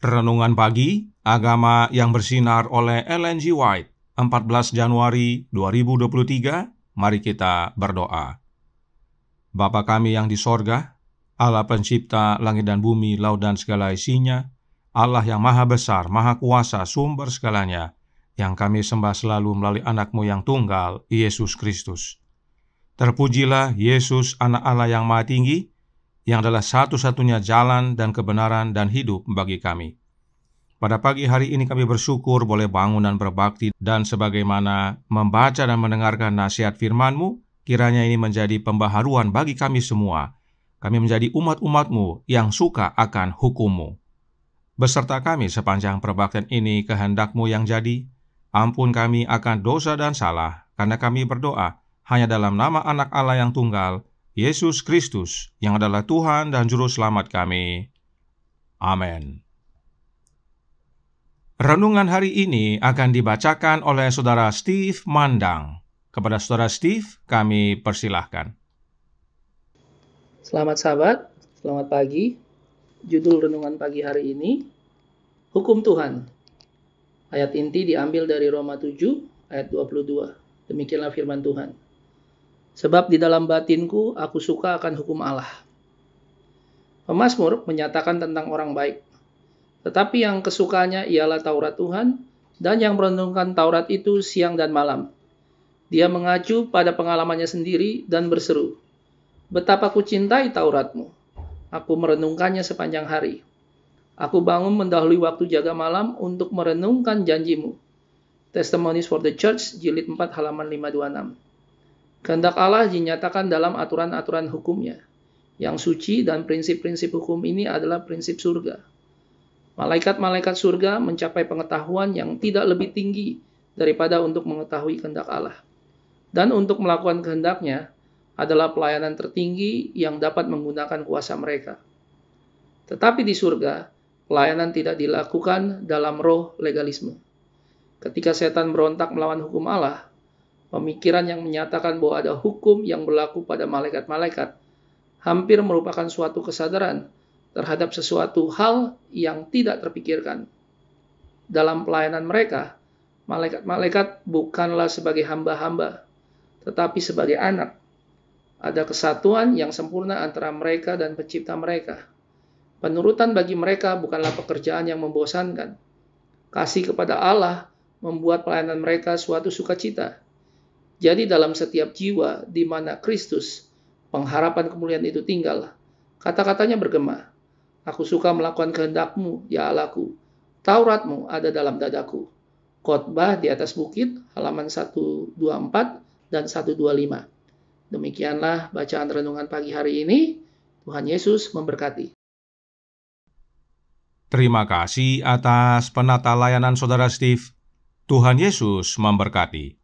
Renungan Pagi, Agama yang Bersinar oleh Ellen G. White, 14 Januari 2023. Mari kita berdoa. Bapa kami yang di sorga, Allah pencipta langit dan bumi, laut dan segala isinya, Allah yang maha besar, maha kuasa, sumber segalanya, yang kami sembah selalu melalui anak-Mu yang tunggal, Yesus Kristus. Terpujilah Yesus, anak Allah yang maha tinggi, yang adalah satu-satunya jalan dan kebenaran dan hidup bagi kami. Pada pagi hari ini kami bersyukur boleh bangun dan berbakti, dan sebagaimana membaca dan mendengarkan nasihat firman-Mu, kiranya ini menjadi pembaharuan bagi kami semua. Kami menjadi umat-umat-Mu yang suka akan hukum-Mu. Beserta kami sepanjang perbaktian ini, kehendak-Mu yang jadi. Ampun kami akan dosa dan salah, karena kami berdoa hanya dalam nama anak Allah yang tunggal, Yesus Kristus, yang adalah Tuhan dan Juru Selamat kami. Amin. Renungan hari ini akan dibacakan oleh Saudara Steve Mandang. Kepada Saudara Steve, kami persilahkan. Selamat sahabat, selamat pagi. Judul renungan pagi hari ini, Hukum Tuhan. Ayat inti diambil dari Roma 7, ayat 22. Demikianlah firman Tuhan. Sebab di dalam batinku aku suka akan hukum Allah. Pemazmur menyatakan tentang orang baik. Tetapi yang kesukanya ialah Taurat Tuhan, dan yang merenungkan Taurat itu siang dan malam. Dia mengacu pada pengalamannya sendiri dan berseru, "Betapa ku cintai Taurat-Mu. Aku merenungkannya sepanjang hari. Aku bangun mendahului waktu jaga malam untuk merenungkan janji-Mu." Testimonies for the Church, jilid 4, halaman 526. Kehendak Allah dinyatakan dalam aturan-aturan hukum-Nya. Yang suci dan prinsip-prinsip hukum ini adalah prinsip surga. Malaikat-malaikat surga mencapai pengetahuan yang tidak lebih tinggi daripada untuk mengetahui kehendak Allah. Dan untuk melakukan kehendak-Nya adalah pelayanan tertinggi yang dapat menggunakan kuasa mereka. Tetapi di surga, pelayanan tidak dilakukan dalam roh legalisme. Ketika setan berontak melawan hukum Allah, pemikiran yang menyatakan bahwa ada hukum yang berlaku pada malaikat-malaikat hampir merupakan suatu kesadaran terhadap sesuatu hal yang tidak terpikirkan. Dalam pelayanan mereka, malaikat-malaikat bukanlah sebagai hamba-hamba, tetapi sebagai anak. Ada kesatuan yang sempurna antara mereka dan pencipta mereka. Penurutan bagi mereka bukanlah pekerjaan yang membosankan. Kasih kepada Allah membuat pelayanan mereka suatu sukacita. Jadi dalam setiap jiwa di mana Kristus, pengharapan kemuliaan itu tinggal, kata-katanya bergema, "Aku suka melakukan kehendak-Mu, ya Allahku. Taurat-Mu ada dalam dadaku." Khotbah di atas bukit, halaman 124 dan 125. Demikianlah bacaan renungan pagi hari ini. Tuhan Yesus memberkati. Terima kasih atas penata layanan Saudara Steve. Tuhan Yesus memberkati.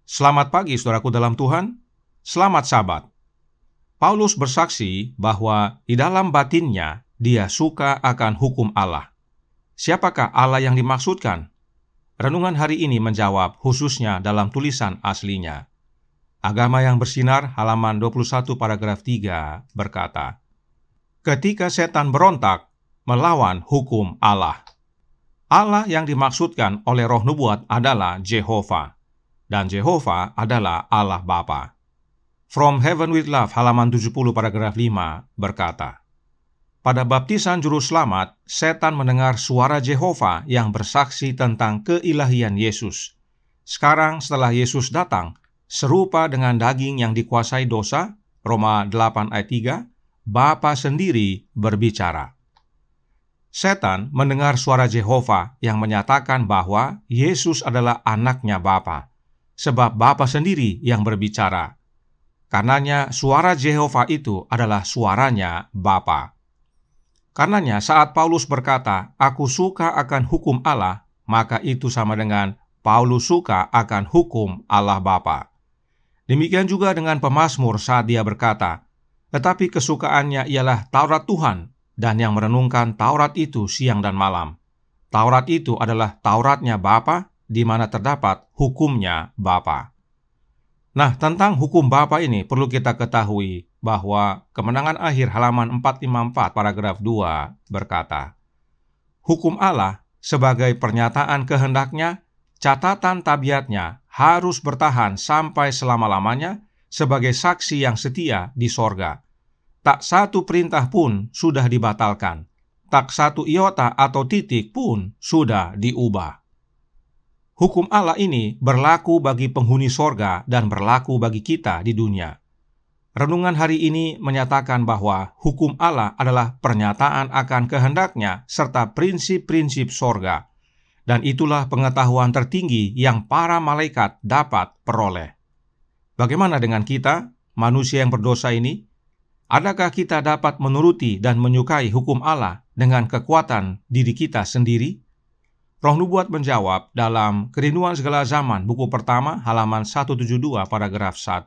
Selamat pagi saudaraku dalam Tuhan. Selamat Sabat. Paulus bersaksi bahwa di dalam batinnya dia suka akan hukum Allah. Siapakah Allah yang dimaksudkan? Renungan hari ini menjawab khususnya dalam tulisan aslinya. Agama yang Bersinar, halaman 21 paragraf 3 berkata, "Ketika setan berontak melawan hukum Allah." Allah yang dimaksudkan oleh roh nubuat adalah Jehovah. Dan Jehovah adalah Allah Bapa. From Heaven with Love, halaman 70 paragraf 5 berkata, pada baptisan Juru Selamat, setan mendengar suara Jehovah yang bersaksi tentang keilahian Yesus. Sekarang setelah Yesus datang, serupa dengan daging yang dikuasai dosa, Roma 8 ayat 3, Bapa sendiri berbicara. Setan mendengar suara Jehovah yang menyatakan bahwa Yesus adalah anaknya Bapa. Sebab Bapa sendiri yang berbicara. Karenanya suara Jehovah itu adalah suaranya Bapa. Karenanya saat Paulus berkata, "Aku suka akan hukum Allah," maka itu sama dengan Paulus suka akan hukum Allah Bapa. Demikian juga dengan pemazmur saat dia berkata, "Tetapi kesukaannya ialah Taurat Tuhan, dan yang merenungkan Taurat itu siang dan malam." Taurat itu adalah Tauratnya Bapa, di mana terdapat hukumnya Bapa. Nah, tentang hukum Bapa ini perlu kita ketahui bahwa Kemenangan Akhir halaman 454 paragraf 2 berkata, Hukum Allah sebagai pernyataan kehendak-Nya, catatan tabiat-Nya harus bertahan sampai selama-lamanya sebagai saksi yang setia di sorga. Tak satu perintah pun sudah dibatalkan. Tak satu iota atau titik pun sudah diubah. Hukum Allah ini berlaku bagi penghuni sorga dan berlaku bagi kita di dunia. Renungan hari ini menyatakan bahwa hukum Allah adalah pernyataan akan kehendak-Nya serta prinsip-prinsip sorga. Dan itulah pengetahuan tertinggi yang para malaikat dapat peroleh. Bagaimana dengan kita, manusia yang berdosa ini? Adakah kita dapat menuruti dan menyukai hukum Allah dengan kekuatan diri kita sendiri? Roh Nubuat menjawab dalam Kerinduan Segala Zaman, buku pertama, halaman 172, paragraf 1.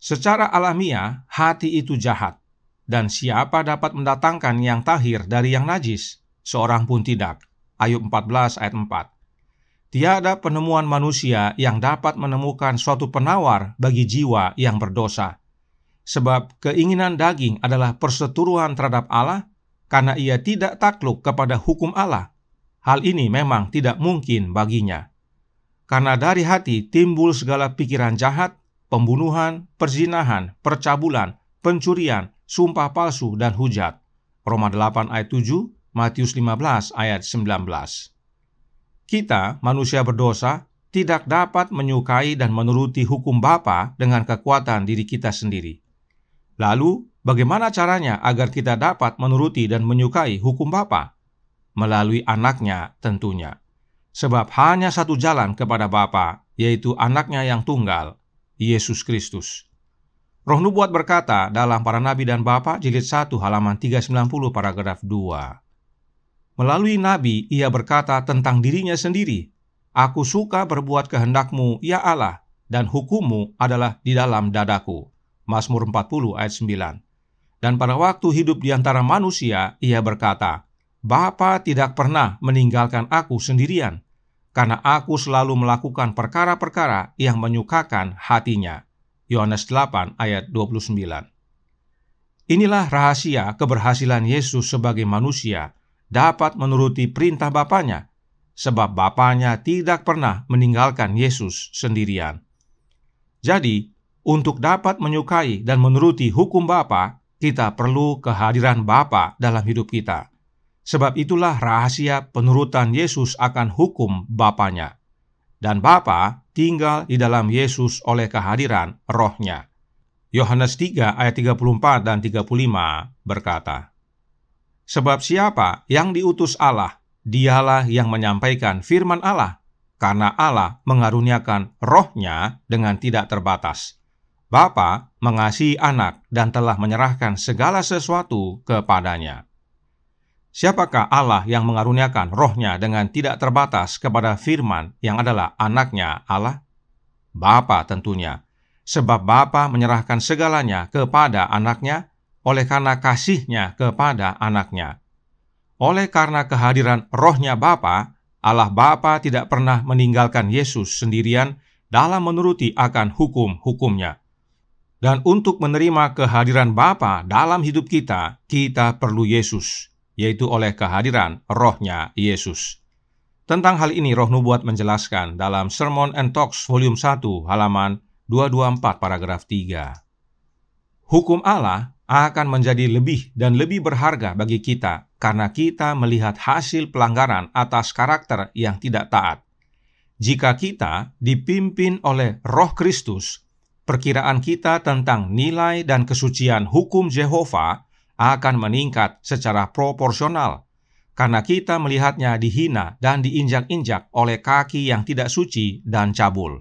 Secara alamiah, hati itu jahat, dan siapa dapat mendatangkan yang tahir dari yang najis? Seorang pun tidak. Ayub 14 ayat 4. Tiada penemuan manusia yang dapat menemukan suatu penawar bagi jiwa yang berdosa. Sebab keinginan daging adalah perseteruan terhadap Allah, karena ia tidak takluk kepada hukum Allah. Hal ini memang tidak mungkin baginya. Karena dari hati timbul segala pikiran jahat, pembunuhan, perzinahan, percabulan, pencurian, sumpah palsu, dan hujat. Roma 8 ayat 7, Matius 15 ayat 19. Kita, manusia berdosa, tidak dapat menyukai dan menuruti hukum Bapa dengan kekuatan diri kita sendiri. Lalu, bagaimana caranya agar kita dapat menuruti dan menyukai hukum Bapa? Melalui Anak-Nya tentunya. Sebab hanya satu jalan kepada Bapa, yaitu Anak-Nya yang tunggal, Yesus Kristus. Roh Nubuat berkata dalam Para Nabi dan Bapa, jilid 1, halaman 390, paragraf 2. Melalui Nabi, ia berkata tentang dirinya sendiri, "Aku suka berbuat kehendak-Mu, ya Allah, dan hukum-Mu adalah di dalam dadaku." Mazmur 40 ayat 9. Dan pada waktu hidup di antara manusia, ia berkata, "Bapa tidak pernah meninggalkan aku sendirian, karena aku selalu melakukan perkara-perkara yang menyukakan hati-Nya." Yohanes 8 ayat 29. Inilah rahasia keberhasilan Yesus sebagai manusia dapat menuruti perintah Bapanya, sebab Bapanya tidak pernah meninggalkan Yesus sendirian. Jadi, untuk dapat menyukai dan menuruti hukum Bapa, kita perlu kehadiran Bapa dalam hidup kita. Sebab itulah rahasia penurutan Yesus akan hukum Bapanya. Dan Bapa tinggal di dalam Yesus oleh kehadiran Roh-Nya. Yohanes 3 ayat 34 dan 35 berkata, "Sebab siapa yang diutus Allah, dialah yang menyampaikan firman Allah, karena Allah mengaruniakan Roh-Nya dengan tidak terbatas. Bapa mengasihi Anak dan telah menyerahkan segala sesuatu kepadanya." Siapakah Allah yang mengaruniakan Roh-Nya dengan tidak terbatas kepada firman yang adalah Anak-Nya Allah? Bapa tentunya, sebab Bapa menyerahkan segalanya kepada Anak-Nya oleh karena kasih-Nya kepada Anak-Nya. Oleh karena kehadiran Roh-Nya Bapa, Allah Bapa tidak pernah meninggalkan Yesus sendirian dalam menuruti akan hukum-hukum-Nya. Dan untuk menerima kehadiran Bapa dalam hidup kita, kita perlu Yesus, yaitu oleh kehadiran Roh-Nya Yesus. Tentang hal ini Roh Nubuat menjelaskan dalam Sermon and Talks volume 1 halaman 224 paragraf 3. Hukum Allah akan menjadi lebih dan lebih berharga bagi kita karena kita melihat hasil pelanggaran atas karakter yang tidak taat. Jika kita dipimpin oleh Roh Kristus, perkiraan kita tentang nilai dan kesucian hukum Yehova akan meningkat secara proporsional, karena kita melihatnya dihina dan diinjak-injak oleh kaki yang tidak suci dan cabul.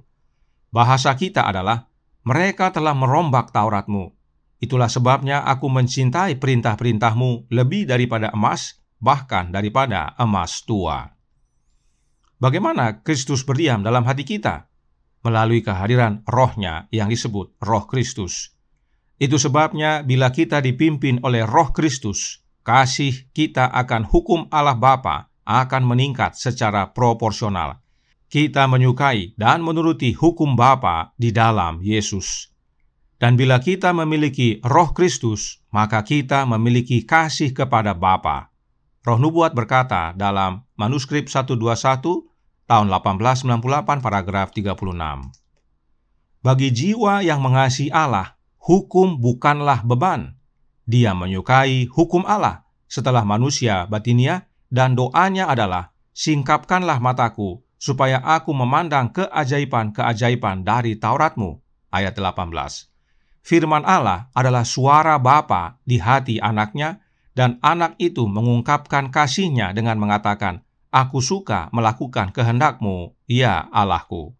Bahasa kita adalah, "Mereka telah merombak Taurat-Mu. Itulah sebabnya aku mencintai perintah-perintah-Mu lebih daripada emas, bahkan daripada emas tua." Bagaimana Kristus berdiam dalam hati kita? Melalui kehadiran Roh-Nya yang disebut Roh Kristus. Itu sebabnya bila kita dipimpin oleh Roh Kristus, kasih kita akan hukum Allah Bapa akan meningkat secara proporsional. Kita menyukai dan menuruti hukum Bapa di dalam Yesus. Dan bila kita memiliki Roh Kristus, maka kita memiliki kasih kepada Bapa. Roh Nubuat berkata dalam manuskrip 121 tahun 1898 paragraf 36. Bagi jiwa yang mengasihi Allah, hukum bukanlah beban. Dia menyukai hukum Allah setelah manusia batinia, dan doanya adalah, singkapkanlah mataku supaya aku memandang keajaiban-keajaiban dari Tauratmu. Ayat 18. Firman Allah adalah suara Bapa di hati anaknya, dan anak itu mengungkapkan kasihnya dengan mengatakan, aku suka melakukan kehendakmu, ya Allahku.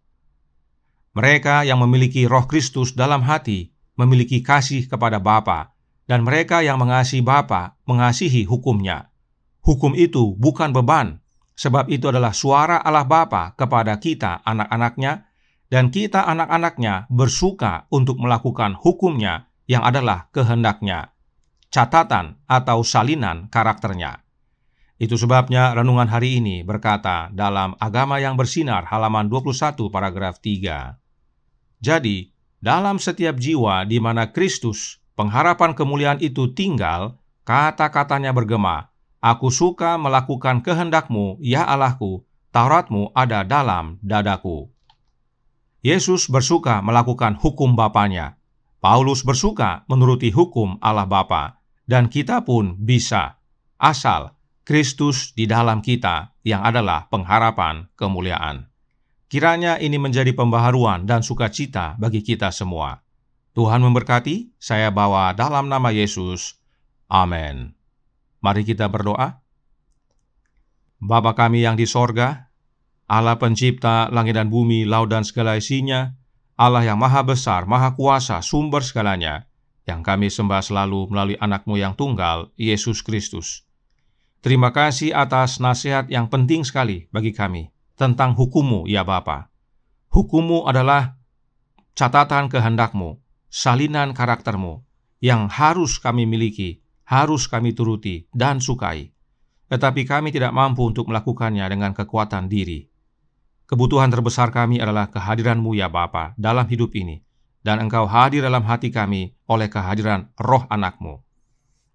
Mereka yang memiliki Roh Kristus dalam hati memiliki kasih kepada Bapa, dan mereka yang mengasihi Bapa mengasihi hukumnya. Hukum itu bukan beban, sebab itu adalah suara Allah Bapa kepada kita anak-anaknya, dan kita anak-anaknya bersuka untuk melakukan hukumnya yang adalah kehendaknya, catatan atau salinan karakternya. Itu sebabnya renungan hari ini berkata dalam Agama yang Bersinar halaman 21 paragraf 3. Jadi, dalam setiap jiwa di mana Kristus, pengharapan kemuliaan itu tinggal, kata-katanya bergema, aku suka melakukan kehendakmu, ya Allahku, Tauratmu ada dalam dadaku. Yesus bersuka melakukan hukum Bapanya. Paulus bersuka menuruti hukum Allah Bapa, dan kita pun bisa, asal Kristus di dalam kita yang adalah pengharapan kemuliaan. Kiranya ini menjadi pembaharuan dan sukacita bagi kita semua. Tuhan memberkati, saya bawa dalam nama Yesus. Amin. Mari kita berdoa. Bapa kami yang di sorga, Allah pencipta langit dan bumi, laut dan segala isinya, Allah yang maha besar, maha kuasa, sumber segalanya, yang kami sembah selalu melalui anak-Mu yang tunggal, Yesus Kristus. Terima kasih atas nasihat yang penting sekali bagi kami tentang hukum-Mu, ya Bapa. Hukum-Mu adalah catatan kehendak-Mu, salinan karakter-Mu, yang harus kami miliki, harus kami turuti dan sukai. Tetapi kami tidak mampu untuk melakukannya dengan kekuatan diri. Kebutuhan terbesar kami adalah kehadiran-Mu, ya Bapa, dalam hidup ini, dan Engkau hadir dalam hati kami oleh kehadiran Roh Anak-Mu.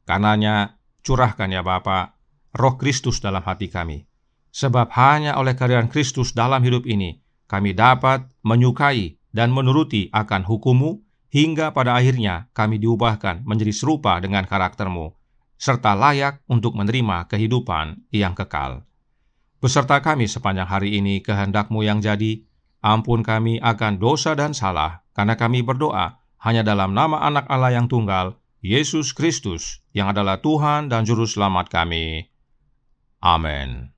Karenanya, curahkan, ya Bapa, Roh Kristus dalam hati kami. Sebab hanya oleh kehadiran Kristus dalam hidup ini, kami dapat menyukai dan menuruti akan hukum-Mu, hingga pada akhirnya kami diubahkan menjadi serupa dengan karakter-Mu, serta layak untuk menerima kehidupan yang kekal. Beserta kami sepanjang hari ini kehendak-Mu yang jadi, ampun kami akan dosa dan salah, karena kami berdoa hanya dalam nama Anak Allah yang tunggal, Yesus Kristus, yang adalah Tuhan dan Juru Selamat kami. Amin.